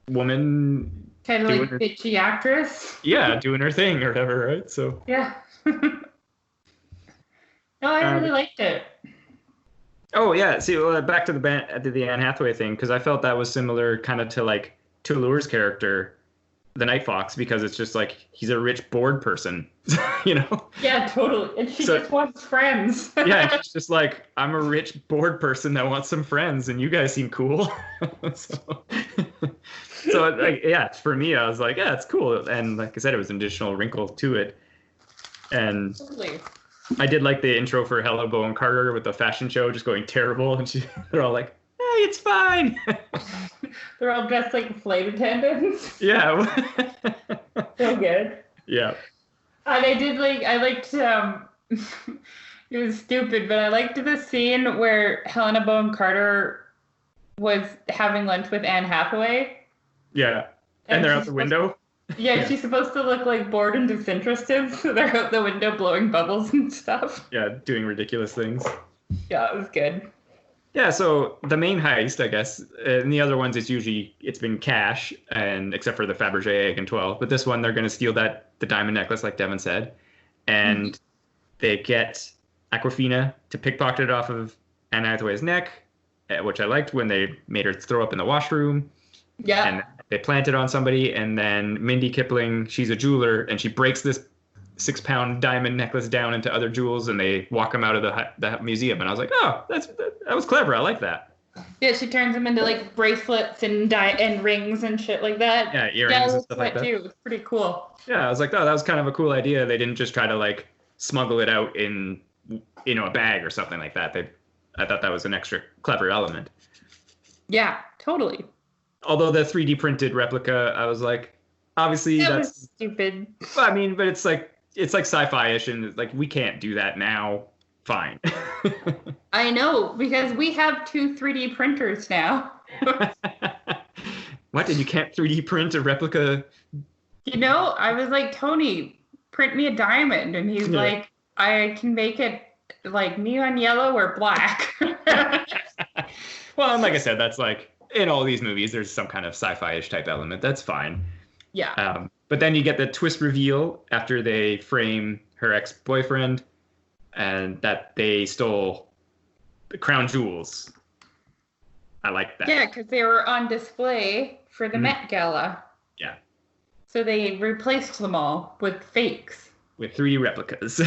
woman. Kind of like bitchy actress. Yeah, doing her thing or whatever, right? So. Yeah. No, I really liked it. Oh, yeah. See, back to the Anne Hathaway thing, because I felt that was similar kind of to like Touloure's character, the Night Fox, because it's just like he's a rich, bored person, Yeah, totally. And she just wants friends. Yeah, she's just like, I'm a rich, bored person that wants some friends, and you guys seem cool. So like, yeah, for me, I was like, yeah, it's cool. And like I said, it was an additional wrinkle to it. And totally. I did like the intro for Hello, Bowen Carter with the fashion show just going terrible, and they're all like, hey, it's fine. They're all dressed like flight attendants. Yeah. So good. Yeah. And I liked, it was stupid, but I liked the scene where Helena Bonham Carter was having lunch with Anne Hathaway. Yeah. And they're out the window. Yeah, she's supposed to look like bored and disinterested, so they're out the window blowing bubbles and stuff. Yeah, doing ridiculous things. Yeah, it was good. Yeah, so the main heist, I guess, and the other ones it's been cash, and except for the Fabergé egg and 12. But this one, they're going to steal the diamond necklace, like Devin said, and they get Aquafina to pickpocket it off of Anne Hathaway's neck, which I liked when they made her throw up in the washroom. Yeah. And they plant it on somebody, and then Mindy Kipling, she's a jeweler, and she breaks this 6-pound diamond necklace down into other jewels, and they walk them out of the museum. And I was like, oh, that was clever. I like that. Yeah, she turns them into like bracelets and rings and shit like that. Yeah, earrings and stuff like that. Too. It's pretty cool. Yeah, I was like, oh, that was kind of a cool idea. They didn't just try to like smuggle it out in a bag or something like that. I thought that was an extra clever element. Yeah, totally. Although the 3D printed replica, I was like, obviously that's stupid. I mean, but it's like sci-fi-ish, and like we can't do that now. Fine. I know, because we have 2 3D printers now. What? You can't 3D print a replica? I was like, Tony, print me a diamond, and he's like, I can make it like neon yellow or black. Well, and like I said, that's like in all these movies, there's some kind of sci-fi-ish type element. That's fine. Yeah. But then you get the twist reveal after they frame her ex-boyfriend, and that they stole the crown jewels. I like that. Yeah, because they were on display for the Met Gala. Yeah. So they replaced them all with fakes. With 3D replicas.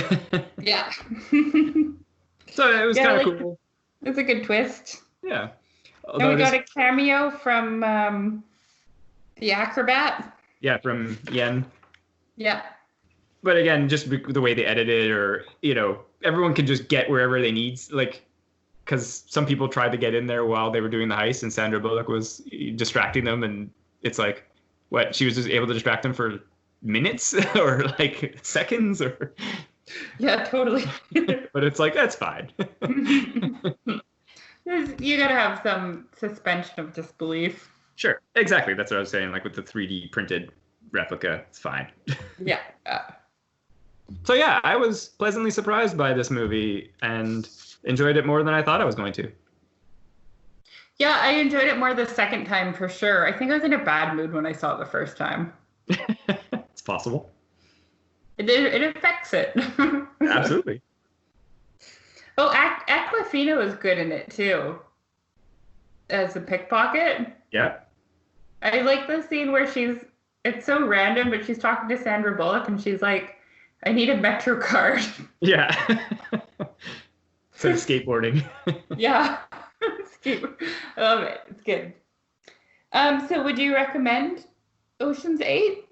Yeah. So it was kind of cool. It's a good twist. Yeah. And we got a cameo from the acrobat. Yeah, from Yen. Yeah. But again, just the way they edited, or everyone can just get wherever they need, like, because some people tried to get in there while they were doing the heist, and Sandra Bullock was distracting them, and it's like, what, she was just able to distract them for minutes or like seconds, or Yeah, totally. But it's like, that's fine. You gotta have some suspension of disbelief. Sure, exactly. That's what I was saying. Like with the 3D printed replica, it's fine. Yeah. So yeah, I was pleasantly surprised by this movie and enjoyed it more than I thought I was going to. Yeah, I enjoyed it more the second time for sure. I think I was in a bad mood when I saw it the first time. It's possible. It affects it. Absolutely. Oh, Aquafina was good in it too, as a pickpocket. Yeah. I like the scene where it's so random, but she's talking to Sandra Bullock and she's like, I need a Metro card. Yeah. So skateboarding. Yeah. I love it. It's good. So would you recommend Ocean's 8?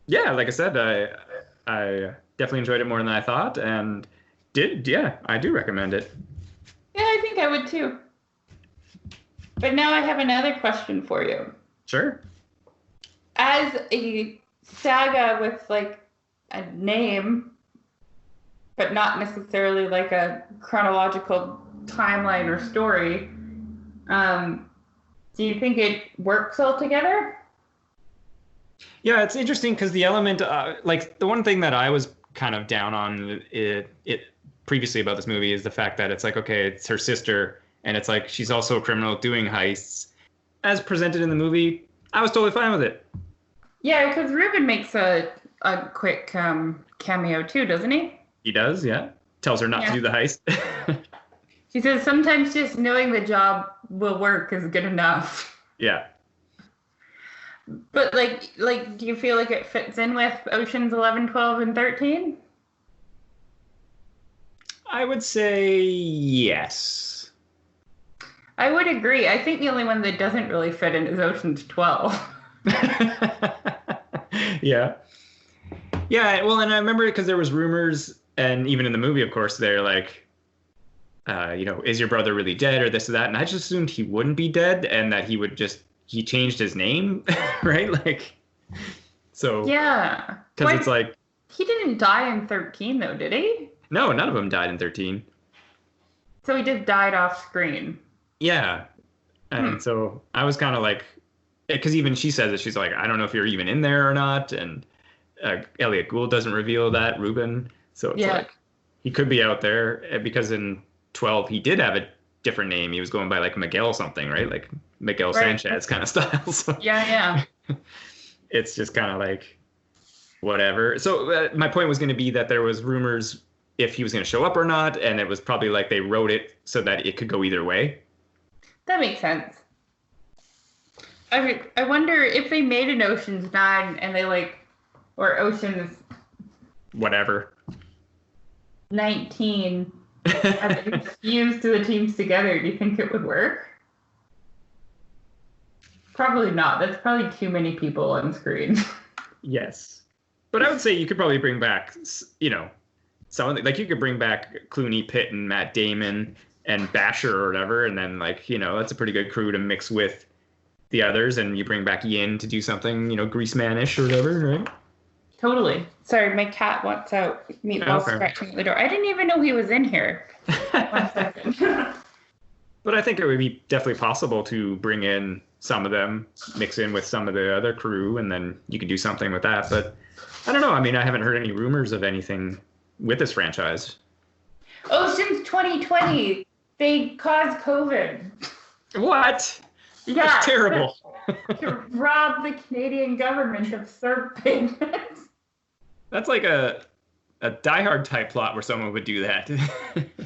Yeah, like I said, I definitely enjoyed it more than I thought, and I do recommend it. Yeah, I think I would too. But now I have another question for you. Sure. As a saga with like a name, but not necessarily like a chronological timeline or story, do you think it works altogether? Yeah, it's interesting because the element, like the one thing that I was kind of down on it previously about this movie is the fact that it's like, okay, it's her sister, and it's like she's also a criminal doing heists. As presented in the movie, I was totally fine with it. Yeah, because Ruben makes a quick cameo too, doesn't he? He does, yeah. Tells her not to do the heist. She says sometimes just knowing the job will work is good enough. Yeah. But like, do you feel like it fits in with Oceans 11, 12, and 13? I would say yes. I would agree. I think the only one that doesn't really fit in is Oceans 12. Yeah. Yeah, well, and I remember because there was rumors, and even in the movie, of course, they're like, is your brother really dead or this or that? And I just assumed he wouldn't be dead and that he changed his name, right? Like, so. Yeah. Because it's like. He didn't die in 13, though, did he? No, none of them died in 13. So he just died off screen. Yeah. And so I was kind of like, because even she says it, she's like, I don't know if you're even in there or not. And Elliot Gould doesn't reveal that, Ruben. So it's like, he could be out there because in 12, he did have a different name. He was going by like Miguel something, right? Like Miguel Sanchez kind of style. So yeah. It's just kind of like, whatever. So my point was going to be that there was rumors if he was going to show up or not. And it was probably like they wrote it so that it could go either way. That makes sense. I wonder if they made an Ocean's 9 and they or Ocean's whatever 19 and they fused the teams together, do you think it would work? Probably not. That's probably too many people on screen. Yes. But I would say you could probably bring back, someone like you could bring back Clooney, Pitt, and Matt Damon and Basher or whatever, and then that's a pretty good crew to mix with the others, and you bring back Yin to do something, Greaseman-ish or whatever, right? Totally. Sorry, my cat wants out. Meatball scratching at the door. I didn't even know he was in here. 1 second. But I think it would be definitely possible to bring in some of them, mix in with some of the other crew, and then you could do something with that. But I don't know. I mean, I haven't heard any rumors of anything with this franchise. Ocean's 2020. They caused COVID. What? Yeah. That's terrible. To rob the Canadian government of CERB payments. That's like a Die Hard type plot where someone would do that.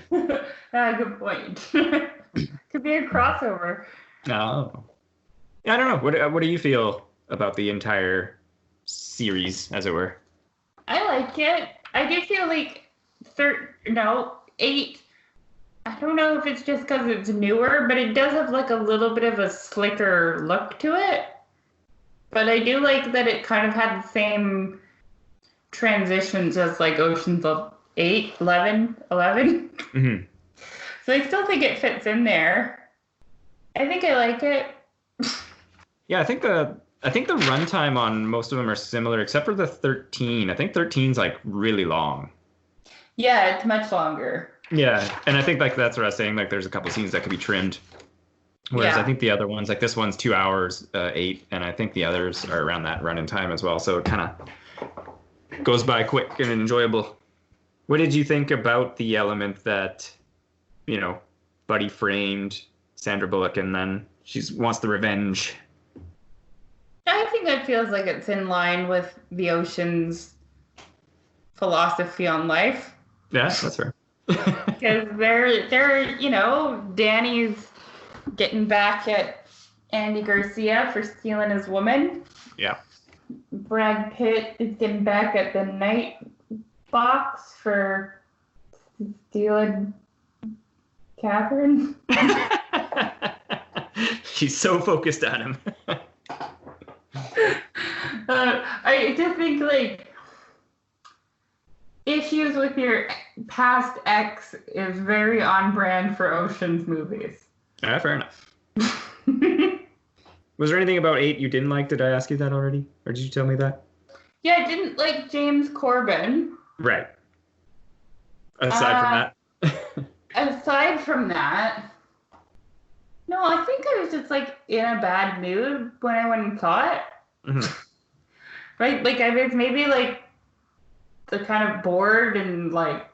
Good point. Could be a crossover. Oh. I don't know. What do you feel about the entire series, as it were? I like it. I do feel like 8. I don't know if it's just because it's newer, but it does have a little bit of a slicker look to it. But I do like that it kind of had the same transitions as Ocean's 8, 11. Mm-hmm. So I still think it fits in there. I think I like it. Yeah, I think the runtime on most of them are similar, except for the 13. I think 13's really long. Yeah, it's much longer. Yeah, and I think like that's what I was saying. Like, there's a couple scenes that could be trimmed, whereas I Yeah. think the other ones, like this one's 2 hours 8, and I think the others are around that running time as well. So it kind of goes by quick and enjoyable. What did you think about the element that, you know, Buddy framed Sandra Bullock and then she wants the revenge? I think that feels like it's in line with the Ocean's philosophy on life. Yeah, that's fair. Because Danny's getting back at Andy Garcia for stealing his woman. Yeah. Brad Pitt is getting back at the Night Fox for stealing Catherine. She's so focused on him. I just think like issues with your past ex is very on brand for Ocean's movies. Fair enough. Was there anything about 8 you didn't like? Did I ask you that already? Or did you tell me that? Yeah, I didn't like James Corbin. Right. Aside from that. Aside from that, no, I think I was just like in a bad mood when I went and saw it. Mm-hmm. Right? Like I was maybe like the kind of bored and like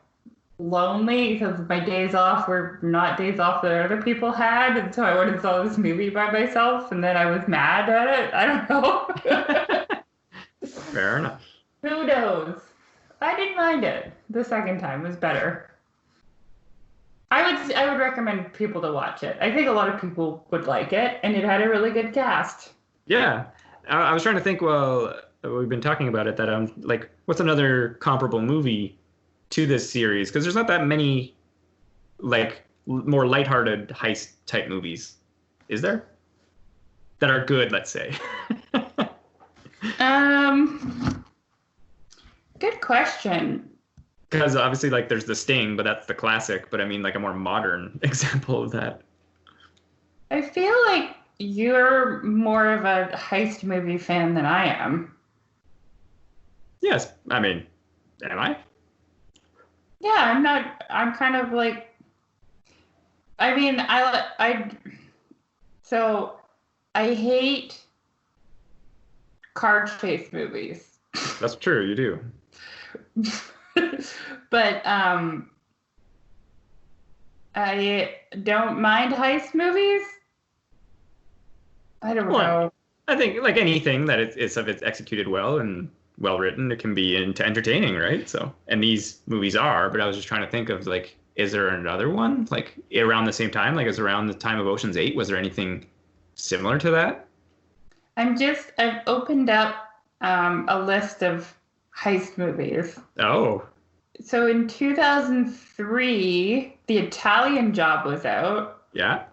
lonely because my days off were not days off that other people had, and so I went and saw this movie by myself, and then I was mad at it. I don't know. Fair enough. Who knows? I didn't mind it. The second time was better. I would recommend people to watch it. I think a lot of people would like it, and it had a really good cast. Yeah. I was trying to think, well, we've been talking about it, that like, what's another comparable movie to this series? Because there's not that many, like, more lighthearted heist type movies, is there? That are good, let's say. Good question. Because obviously, like, there's The Sting, but that's the classic. But I mean, like, a more modern example of that. I feel like you're more of a heist movie fan than I am. Yes, I mean, am I? Yeah, I'm not. I'm kind of like. I mean, So, I hate car chase movies. That's true, you do. But I don't mind heist movies. I don't know. I think like anything that it's executed well and well written, it can be entertaining, right? So, and these movies are. But I was just trying to think of like, is there another one like around the same time? Like, is around the time of Ocean's 8? Was there anything similar to that? I've opened up a list of heist movies. Oh. So in 2003, The Italian Job was out. Yeah.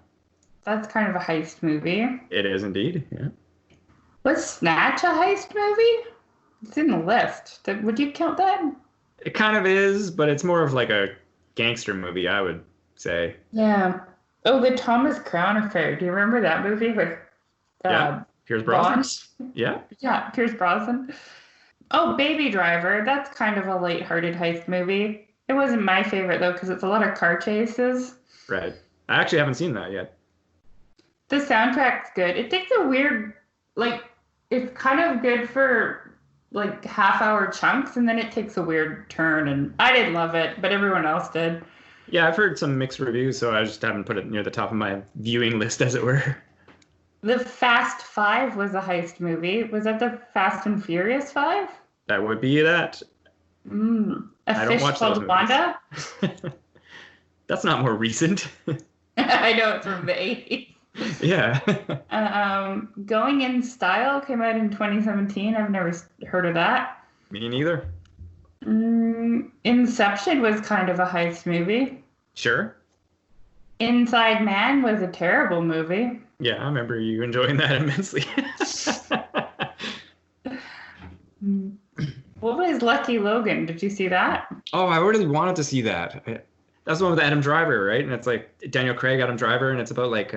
That's kind of a heist movie. It is indeed, yeah. Was Snatch a heist movie? It's in the list. Would you count that? It kind of is, but it's more of like a gangster movie, I would say. Yeah. Oh, the Thomas Crown Affair. Do you remember that movie with yeah. Pierce Brosnan? Yeah. Yeah, Pierce Brosnan. Oh, Baby Driver. That's kind of a lighthearted heist movie. It wasn't my favorite, though, because it's a lot of car chases. Right. I actually haven't seen that yet. The soundtrack's good. It takes a weird, like, it's kind of good for, like, half-hour chunks, and then it takes a weird turn, and I didn't love it, but everyone else did. Yeah, I've heard some mixed reviews, so I just haven't put it near the top of my viewing list, as it were. The Fast Five was a heist movie. Was that the Fast and Furious 5? That would be that. A Fish Called Wanda? That's not more recent. I know, it's from the 80s. Yeah. Going in Style came out in 2017. I've never heard of that. Me neither. Inception was kind of a heist movie. Sure. Inside Man was a terrible movie. Yeah, I remember you enjoying that immensely. What was Lucky Logan? Did you see that? Oh, I really wanted to see that. That's the one with Adam Driver, right? And it's like Daniel Craig, Adam Driver, and it's about like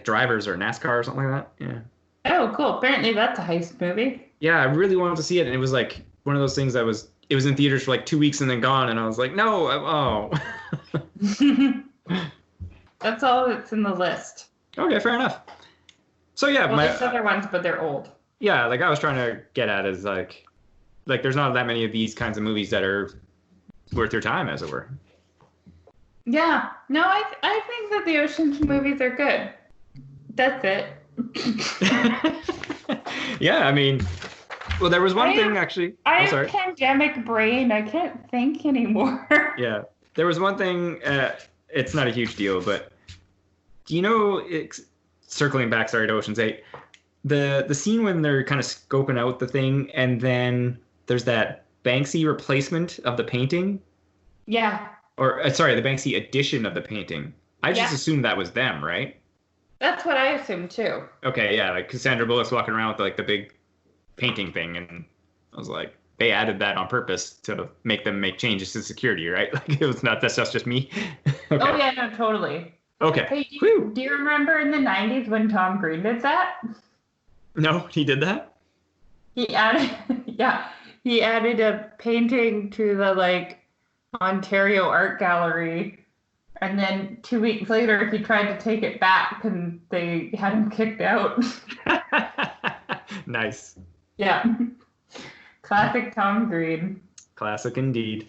drivers or NASCAR or something like that. Yeah. Oh, cool. Apparently that's a heist movie. Yeah, I really wanted to see it, and it was like one of those things that was it was in theaters for like 2 weeks and then gone, and I was like, no, That's all that's in the list. Okay, fair enough. So yeah, well, there's other ones, but they're old. Yeah, like I was trying to get at is like there's not that many of these kinds of movies that are worth your time, as it were. Yeah, no, I think that the Ocean's movies are good. That's it. Yeah, I mean, well, there was one thing actually. I have pandemic brain. I can't think anymore. Yeah, there was one thing. It's not a huge deal, but do you know? Circling back, sorry, to Ocean's 8, the scene when they're kind of scoping out the thing, and then there's that Banksy replacement of the painting. Yeah. Or sorry, the Banksy edition of the painting. I just assumed that was them, right? That's what I assumed too. Okay, yeah, like Cassandra Bullock's walking around with like the big painting thing, and I was like, they added that on purpose to make them make changes to security, right? Like it was not that's just me. Okay. Oh yeah, no, totally. Okay. Hey, do you remember in the 90s when Tom Green did that? No, he did that? He added a painting to the like Ontario Art Gallery, and then 2 weeks later he tried to take it back and they had him kicked out. Nice. Yeah. Classic Tom Green. Classic indeed.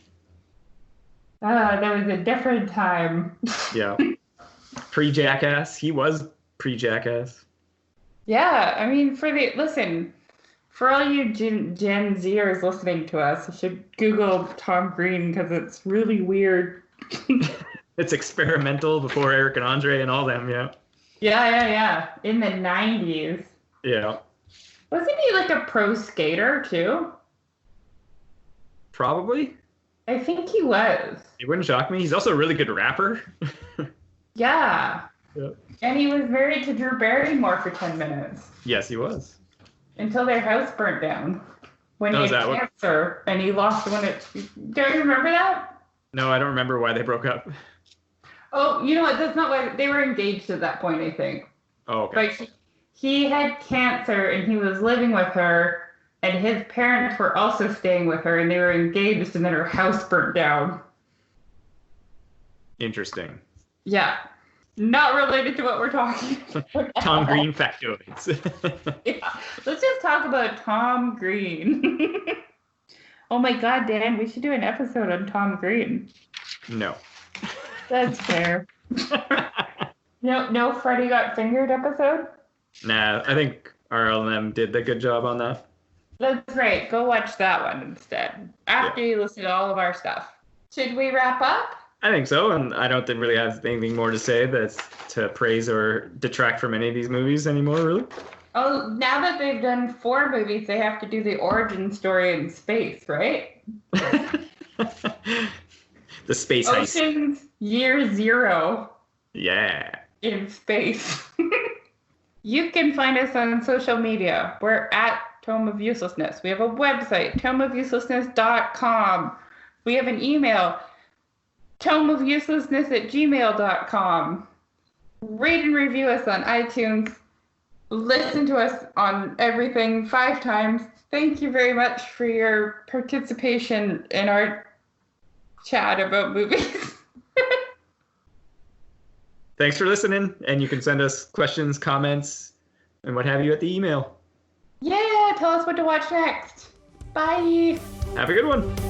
That was a different time. Yeah. Pre-Jackass. He was pre-Jackass. Yeah, I mean, for all you Gen Zers listening to us, you should Google Tom Green because it's really weird. It's experimental before Eric and Andre and all them, yeah. Yeah. In the 90s. Yeah. Wasn't he like a pro skater too? Probably. I think he was. It wouldn't shock me. He's also a really good rapper. Yeah. Yep. And he was married to Drew Barrymore for 10 minutes. Yes, he was. Until their house burnt down. When he had cancer and he lost one of... Don't you remember that? No, I don't remember why they broke up. Oh, you know what? That's not why... They were engaged at that point, I think. Oh, okay. But he had cancer and he was living with her and his parents were also staying with her and they were engaged and then her house burnt down. Interesting. Yeah. Not related to what we're talking about. Tom Green factoids. Yeah. Let's just talk about Tom Green. Oh my God, Dan, we should do an episode on Tom Green. No. That's fair. No Freddy Got Fingered episode? Nah, I think RLM did a good job on that. That's right. Go watch that one instead. After you listen to all of our stuff. Should we wrap up? I think so, and I don't really have anything more to say that's to praise or detract from any of these movies anymore, really. Oh, now that they've done 4 movies, they have to do the origin story in space, right? The space heist. Ocean's Year Zero. Yeah. In space. You can find us on social media. We're at Tome of Uselessness. We have a website, tomeofuselessness.com. We have an email, tomeofuselessness@gmail.com. Rate and review us on iTunes. Listen to us on everything 5 times. Thank you very much for your participation in our chat about movies. Thanks for listening, and you can send us questions, comments, and what have you at the email. Yeah, tell us what to watch next. Bye. Have a good one.